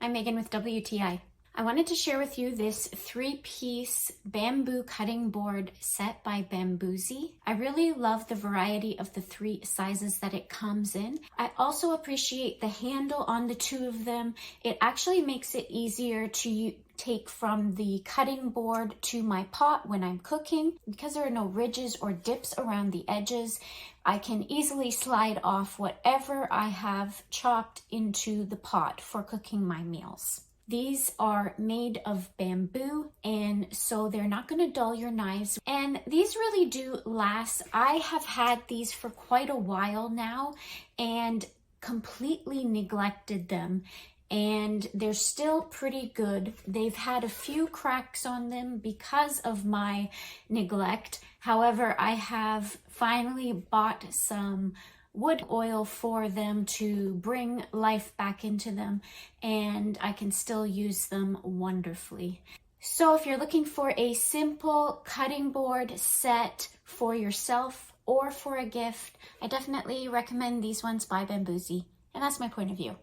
I'm Megan with WTI. I wanted to share with you this 3-piece bamboo cutting board set by Bambusi. I really love the variety of the 3 sizes that it comes in. I also appreciate the handle on the 2 of them. It actually makes it easier to take from the cutting board to my pot when I'm cooking. Because there are no ridges or dips around the edges, I can easily slide off whatever I have chopped into the pot for cooking my meals. These are made of bamboo, and so they're not going to dull your knives. And these really do last. I have had these for quite a while now and completely neglected them. And they're still pretty good. They've had a few cracks on them because of my neglect. However, I have finally bought some wood oil for them to bring life back into them, and I can still use them wonderfully. So if you're looking for a simple cutting board set for yourself or for a gift, I definitely recommend these ones by Bambusi. And that's my point of view.